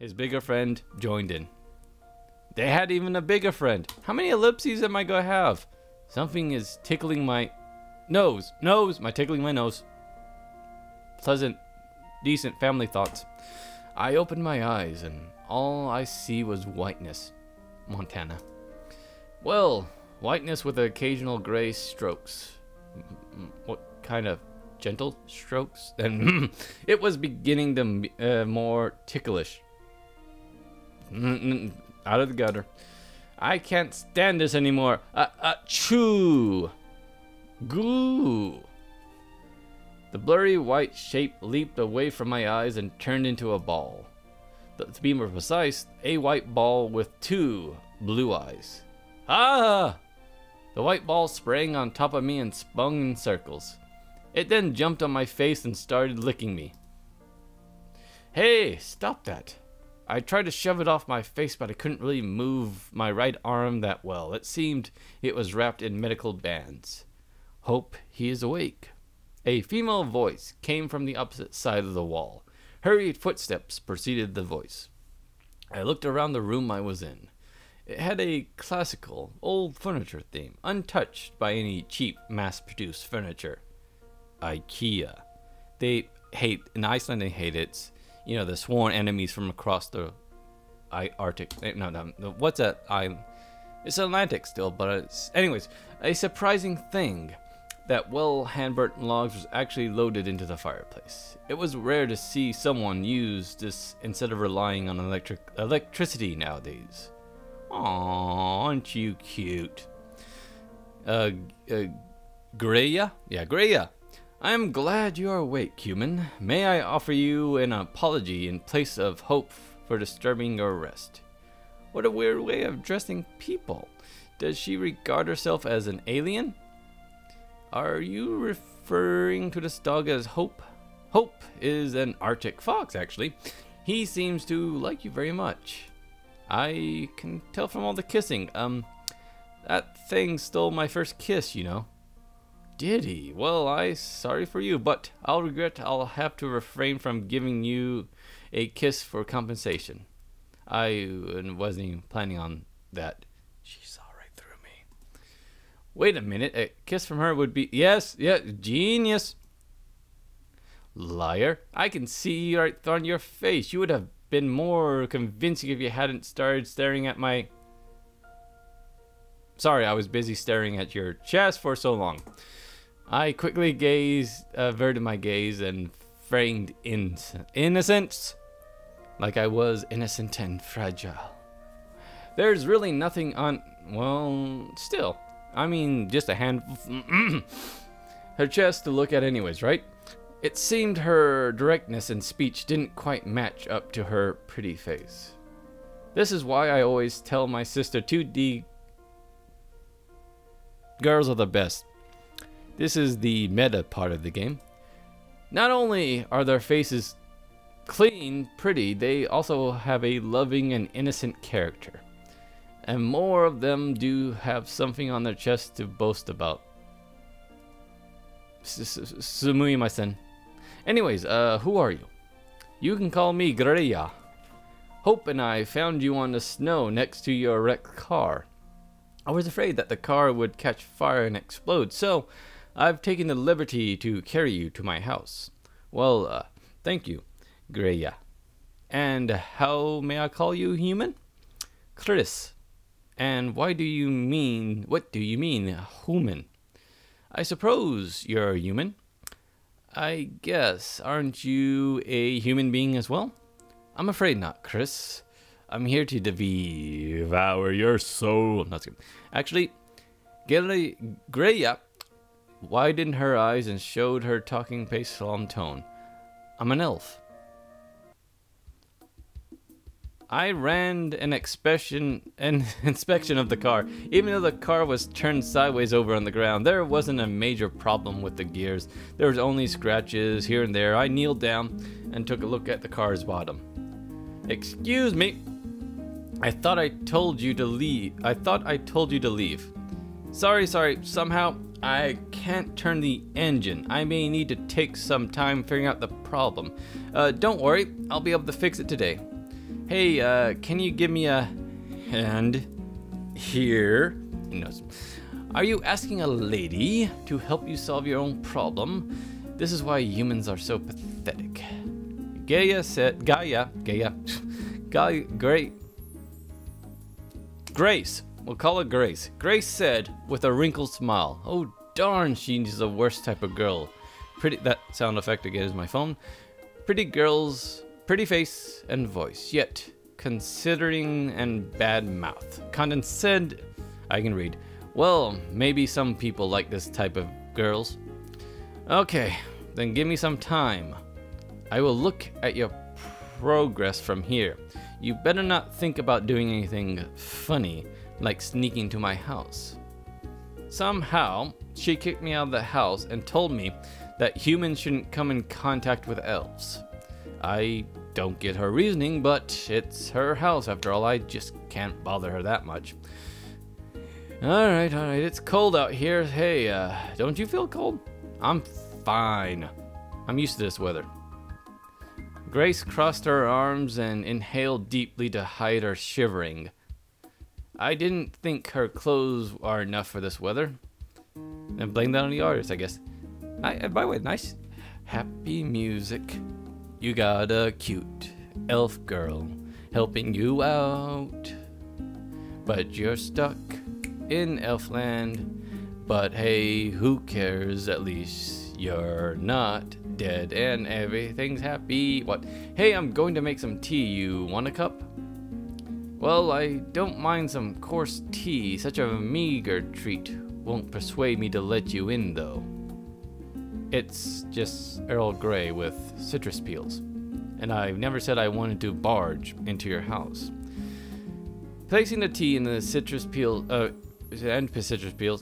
His bigger friend joined in. They had even a bigger friend. How many ellipses am I gonna have? Something is tickling my nose. Tickling my nose. Pleasant, decent family thoughts. I opened my eyes and all I see was whiteness. Montana. Well, whiteness with occasional gray strokes. What kind of gentle strokes? And it was beginning to more ticklish. Out of the gutter. I can't stand this anymore. Chew. Goo. The blurry white shape leaped away from my eyes and turned into a ball. To be more precise, a white ball with 2 blue eyes. Ah! The white ball sprang on top of me and spun in circles. It then jumped on my face and started licking me. Hey, stop that. I tried to shove it off my face, but I couldn't really move my right arm that well. It seemed it was wrapped in medical bands. Hope he is awake. A female voice came from the opposite side of the wall. Hurried footsteps preceded the voice. I looked around the room I was in. It had a classical, old furniture theme, untouched by any cheap, mass-produced furniture. IKEA. They hate, in Iceland they hate it. You know, the sworn enemies from across the Arctic. No, what's that island? It's Atlantic still, but it's... Anyways, a surprising thing. That hand-burnt logs was actually loaded into the fireplace. It was rare to see someone use this instead of relying on electricity nowadays. Aww, aren't you cute? Greya? Yeah, Greya. I am glad you are awake, human. May I offer you an apology in place of hope for disturbing your rest? What a weird way of addressing people. Does she regard herself as an alien? Are you referring to this dog as Hope? Hope is an Arctic fox, actually. He seems to like you very much. I can tell from all the kissing. That thing stole my first kiss, you know. Did he? Well, sorry for you, but I'll have to refrain from giving you a kiss for compensation. I wasn't even planning on that. She saw right through me. Wait a minute, a kiss from her would be... Yes, genius. Liar. I can see right on your face. You would have been more convincing if you hadn't started staring at my... Sorry, I was busy staring at your chest for so long. I quickly averted my gaze and feigned innocence, like I was innocent and fragile. There's really nothing on... Well, still. I mean, just a handful... her chest to look at anyways, right? It seemed her directness in speech didn't quite match up to her pretty face. This is why I always tell my sister 2D girls are the best. This is the meta part of the game. Not only are their faces clean, pretty, they also have a loving and innocent character. And more of them do have something on their chest to boast about. Sumui-san. Anyways, who are you? You can call me Greya. Hope and I found you on the snow next to your wrecked car. I was afraid that the car would catch fire and explode, so I've taken the liberty to carry you to my house. Well, thank you, Greya. And how may I call you, human? Chris. And what do you mean, human? I suppose you're a human. I guess, aren't you a human being as well? I'm afraid not, Chris. I'm here to devour your soul. That's good. Actually, Greya widened her eyes and showed her talking pace solemn tone. I'm an elf. I ran an inspection of the car. Even though the car was turned sideways over on the ground, there wasn't a major problem with the gears. There was only scratches here and there. I kneeled down and took a look at the car's bottom. Excuse me. I thought I told you to leave. Sorry. Somehow I can't turn the engine. I may need to take some time figuring out the problem. Don't worry. I'll be able to fix it today. Hey, can you give me a hand here? He knows. Are you asking a lady to help you solve your own problem? This is why humans are so pathetic. Grace. We'll call her Grace. Grace said with a wrinkled smile, "Oh darn, she's the worst type of girl." That sound effect again is my phone. Pretty girls, pretty face and voice, yet considering and bad mouth. Condescend. I can read. Well, maybe some people like this type of girls. Okay, then give me some time. I will look at your progress from here. You better not think about doing anything funny, like sneaking to my house. Somehow, she kicked me out of the house and told me that humans shouldn't come in contact with elves. I don't get her reasoning, but it's her house after all. I just can't bother her that much. Alright, it's cold out here. Hey, don't you feel cold? I'm fine. I'm used to this weather. Grace crossed her arms and inhaled deeply to hide her shivering. I didn't think her clothes are enough for this weather. And blame that on the artist, I guess. By the way, nice happy music. You got a cute elf girl helping you out. But you're stuck in Elfland. But hey, who cares? At least you're not dead and everything's happy. What? Hey, I'm going to make some tea. You want a cup? Well, I don't mind some coarse tea. Such a meager treat won't persuade me to let you in, though. It's just Earl Grey with citrus peels. And I've never said I wanted to barge into your house. Placing the tea in the citrus peels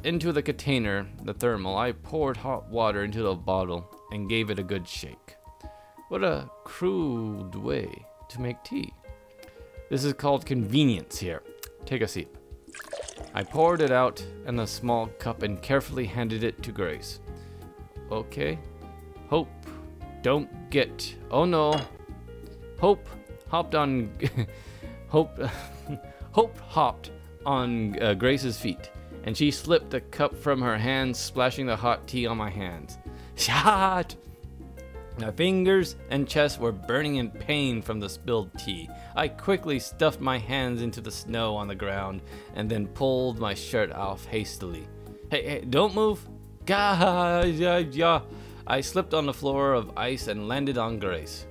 into the container, the thermal, I poured hot water into the bottle and gave it a good shake. What a crude way to make tea. This is called convenience here. Take a sip. I poured it out in a small cup and carefully handed it to Grace. Okay. Hope, don't get... Oh no. Hope hopped on... Hope hopped on Grace's feet, and she slipped the cup from her hands, splashing the hot tea on my hands. Shot! My fingers and chest were burning in pain from the spilled tea. I quickly stuffed my hands into the snow on the ground and then pulled my shirt off hastily. Hey, don't move! Gah! I slipped on the floor of ice and landed on Grace.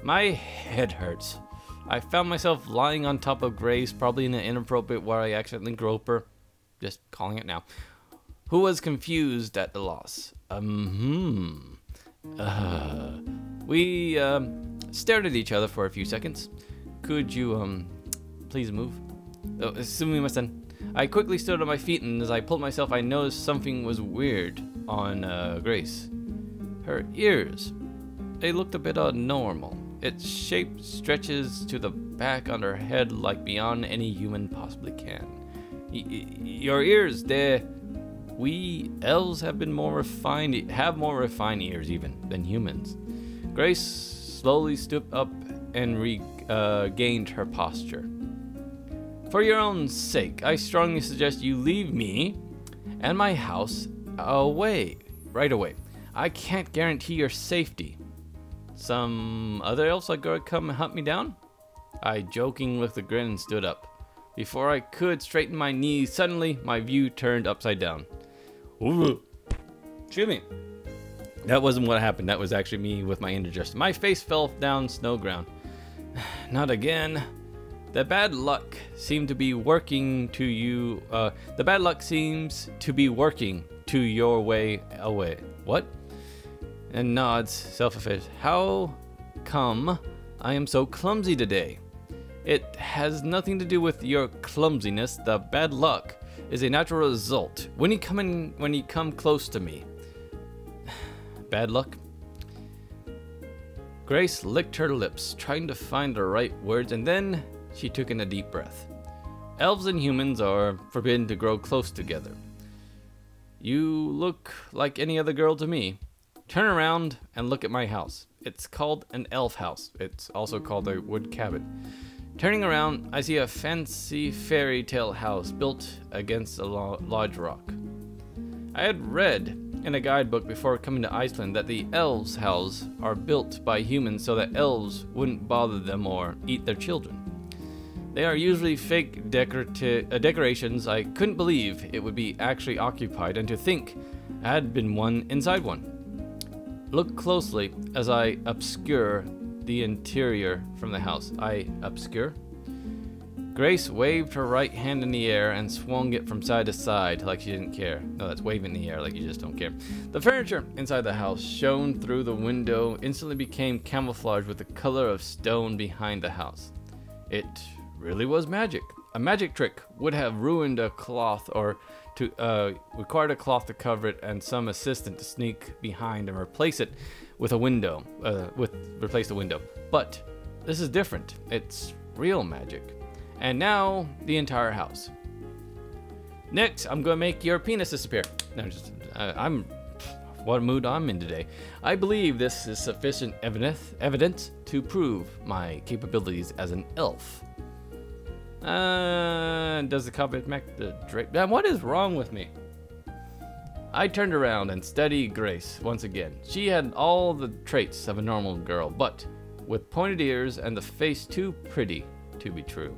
My head hurts. I found myself lying on top of Grace, probably in an inappropriate way I accidentally groped her. Just calling it now. Who was confused at the loss. We stared at each other for a few seconds. Could you, please move? Oh, sumimasen. I quickly stood on my feet, and as I pulled myself, I noticed something was weird on Grace. Her ears. They looked a bit abnormal. Its shape stretches to the back on her head like beyond any human possibly can. Your ears, we elves have more refined ears even than humans. Grace slowly stood up and regained her posture. For your own sake, I strongly suggest you leave me and my house right away. I can't guarantee your safety. Some other elves are going to come and hunt me down? I jokingly with a grin and stood up. Before I could straighten my knees, suddenly my view turned upside down. Ooh. Excuse me. That wasn't what happened. That was actually me with my indigestion. My face fell down snow ground. Not again. The bad luck seemed to be working to you. The bad luck seems to be working to your way away. What? And nods, self-effaced. How come I am so clumsy today? It has nothing to do with your clumsiness. The bad luck is a natural result when you come close to me. Bad luck? Grace licked her lips, trying to find the right words, and then she took in a deep breath. Elves and humans are forbidden to grow close together. You look like any other girl to me. Turn around and look at my house. It's called an elf house. It's also called a wood cabin. Turning around, I see a fancy fairy tale house built against a large rock. I had read in a guidebook before coming to Iceland that the elves' houses are built by humans so that elves wouldn't bother them or eat their children. They are usually fake decorations. I couldn't believe it would be actually occupied, and to think I had been inside one. Look closely as I obscure the interior from the house. Obscure? Grace waved her right hand in the air and swung it from side to side like she didn't care. No, that's waving in the air like you just don't care. The furniture inside the house shone through the window, instantly became camouflaged with the color of stone behind the house. It really was magic. A magic trick would have ruined a cloth or required a cloth to cover it and some assistant to sneak behind and replace it with a window, replace the window. But this is different. It's real magic. And now the entire house. Next, I'm gonna make your penis disappear. No, what mood I'm in today. I believe this is sufficient evidence to prove my capabilities as an elf. Does the carpet make the drape? What is wrong with me? I turned around and studied Grace once again. She had all the traits of a normal girl, but with pointed ears and the face too pretty to be true.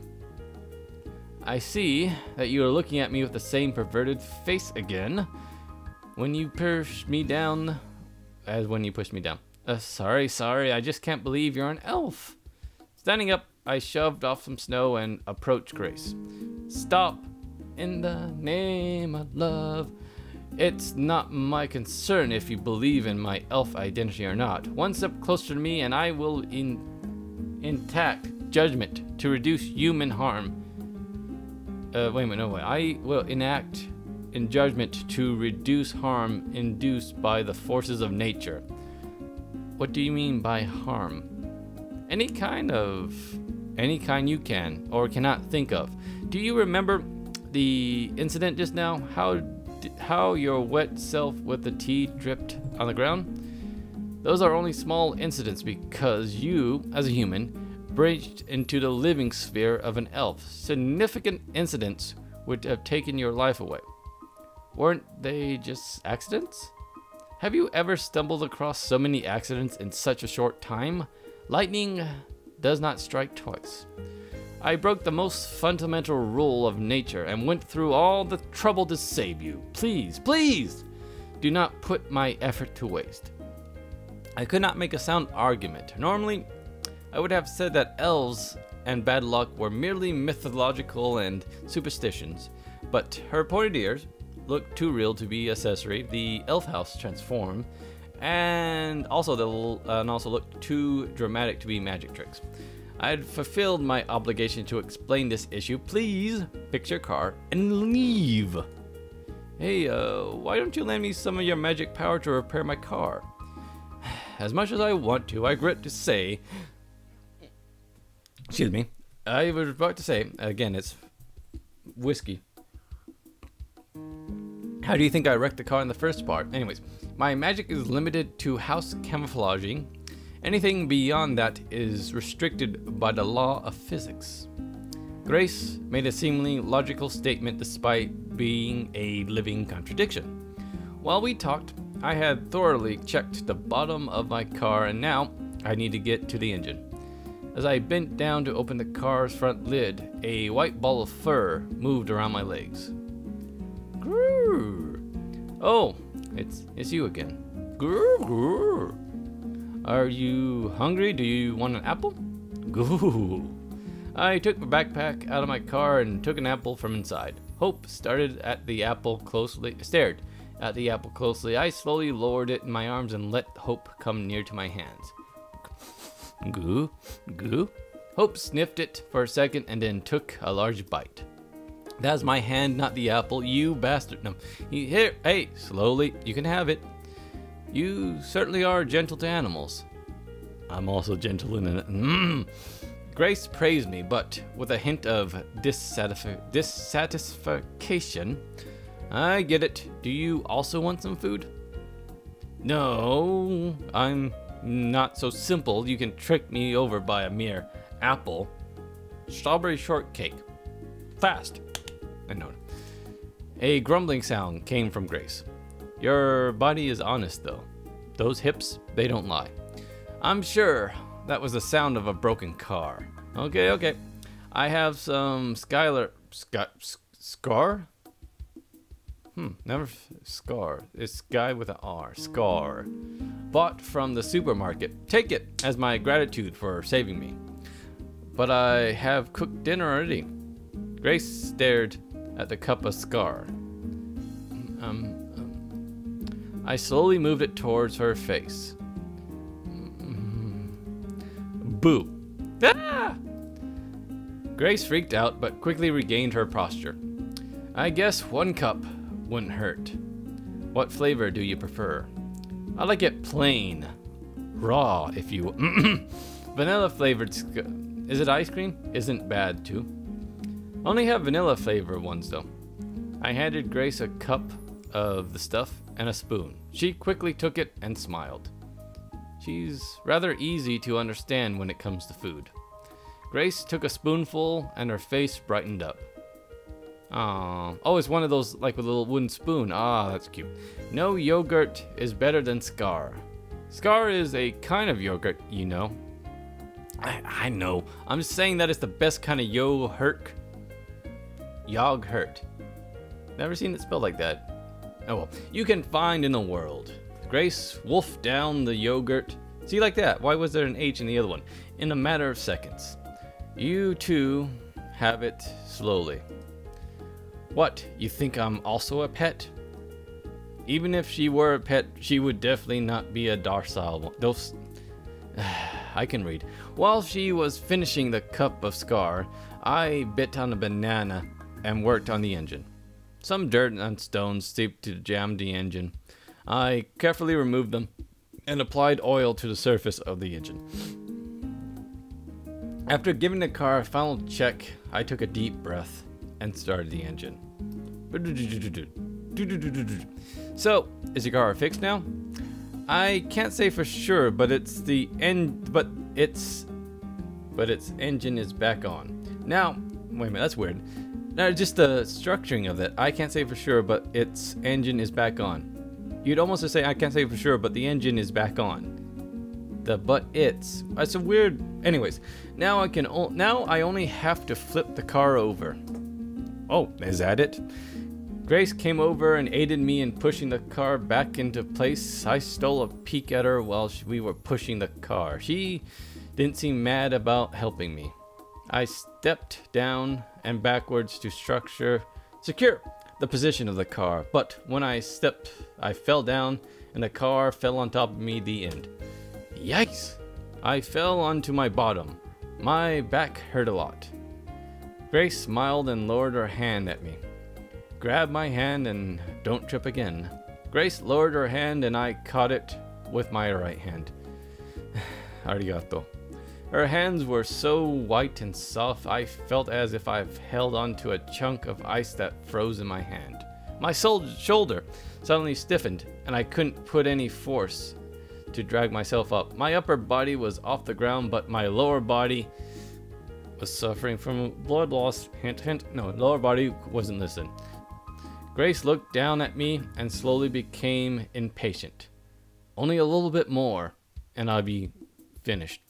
I see that you are looking at me with the same perverted face again when you push me down as when you pushed me down. Sorry, I just can't believe you're an elf. Standing up, I shoved off some snow and approached Grace. Stop. In the name of love. It's not my concern if you believe in my elf identity or not. One step closer to me and I will enact judgment to reduce human harm. I will enact in judgment to reduce harm induced by the forces of nature. What do you mean by harm? Any kind you can or cannot think of. Do you remember the incident just now? How your wet self with the tea dripped on the ground? Those are only small incidents because you, as a human, breached into the living sphere of an elf. Significant incidents would have taken your life away. Weren't they just accidents? Have you ever stumbled across so many accidents in such a short time? Lightning does not strike twice. I broke the most fundamental rule of nature and went through all the trouble to save you. Please, do not put my effort to waste. I could not make a sound argument. Normally, I would have said that elves and bad luck were merely mythological and superstitions, but her pointed ears looked too real to be accessory. The elf house transformed, and also looked too dramatic to be magic tricks. I had fulfilled my obligation to explain this issue. Please fix your car and leave. Hey, why don't you lend me some of your magic power to repair my car? As much as I want to, I regret to say. Excuse me. I was about to say, again, it's whiskey. How do you think I wrecked the car in the first part? Anyways, my magic is limited to house camouflaging. Anything beyond that is restricted by the law of physics. Grace made a seemingly logical statement despite being a living contradiction. While we talked, I had thoroughly checked the bottom of my car and now I need to get to the engine. As I bent down to open the car's front lid, a white ball of fur moved around my legs. Grrr. Oh, it's you again. Grrr, grrr. Are you hungry? Do you want an apple? Goo. I took my backpack out of my car and took an apple from inside. Hope stared at the apple closely. I slowly lowered it in my arms and let Hope come near to my hands. Goo, goo. Hope sniffed it for a second and then took a large bite. That's my hand, not the apple, you bastard. No, here, hey, slowly, you can have it. You certainly are gentle to animals. I'm also gentle in it. Grace praised me, but with a hint of dissatisfaction. I get it. Do you also want some food? No, I'm not so simple. You can trick me over by a mere apple. Strawberry shortcake. Fast. And no. A grumbling sound came from Grace. Your body is honest, though. Those hips, they don't lie. I'm sure that was the sound of a broken car. Okay. I have some Skyr. Never Scar. It's guy with an R. Scar. Bought from the supermarket. Take it as my gratitude for saving me. But I have cooked dinner already. Grace stared at the cup of Scar. I slowly moved it towards her face. Boo. Ah! Grace freaked out, but quickly regained her posture. I guess one cup wouldn't hurt. What flavor do you prefer? I like it plain. Raw, if you will. Vanilla flavored. Is it ice cream? Isn't bad, too. Only have vanilla flavor ones, though. I handed Grace a cup of the stuff and a spoon. She quickly took it and smiled. She's rather easy to understand when it comes to food. Grace took a spoonful and her face brightened up. Oh, it's one of those like with a little wooden spoon. Ah, that's cute. No yogurt is better than Skyr. Skyr is a kind of yogurt, you know. I know. I'm just saying that it's the best kind of yogurt. Yogurt. Never seen it spelled like that. Oh well, you can find in the world. Grace wolfed down the yogurt. See, like that. Why was there an H in the other one? In a matter of seconds. You too have it slowly. What, you think I'm also a pet? Even if she were a pet, she would definitely not be a docile one. Those... I can read. While she was finishing the cup of Skyr, I bit on a banana and worked on the engine. Some dirt and stones seeped to jam the engine. I carefully removed them and applied oil to the surface of the engine. After giving the car a final check, I took a deep breath and started the engine. So, is your car fixed now? I can't say for sure, but its engine is back on. Now, wait a minute, that's weird. Now, just the structuring of it. I can't say for sure, but its engine is back on. You'd almost say I can't say for sure, but the engine is back on. That's a weird. Anyways, now I only have to flip the car over. Oh, is that it? Grace came over and aided me in pushing the car back into place. I stole a peek at her while we were pushing the car. She didn't seem mad about helping me. I stepped down and backwards to secure the position of the car. But when I stepped, I fell down and the car fell on top of me. The end. Yikes! I fell onto my bottom. My back hurt a lot. Grace smiled and lowered her hand at me. Grab my hand and don't trip again. Grace lowered her hand and I caught it with my right hand. Arigato. Her hands were so white and soft, I felt as if I've held onto a chunk of ice that froze in my hand. My shoulder suddenly stiffened and I couldn't put any force to drag myself up. My upper body was off the ground, but my lower body was suffering from blood loss. Hint, hint. No, lower body wasn't listening. Grace looked down at me and slowly became impatient. Only a little bit more, and I'll be finished.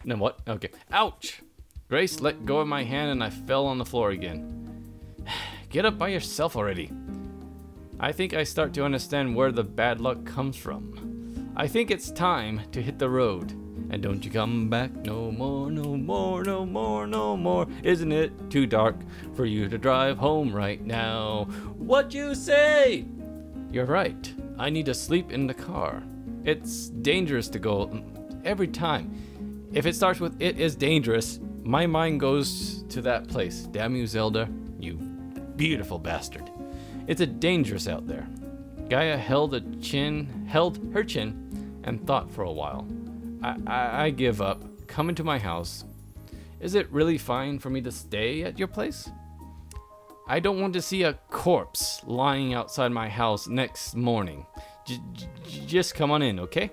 No, what? Okay. Ouch! Grace let go of my hand and I fell on the floor again. Get up by yourself already. I think I start to understand where the bad luck comes from. I think it's time to hit the road. And don't you come back no more, no more, no more, no more. Isn't it too dark for you to drive home right now? What you say? You're right. I need to sleep in the car. It's dangerous to go every time. If it starts with "it is dangerous," my mind goes to that place. Damn you, Zelda. You beautiful bastard. It's a dangerous out there. Gaia held her chin and thought for a while. I give up. Come into my house. Is it really fine for me to stay at your place? I don't want to see a corpse lying outside my house next morning. Just come on in, okay?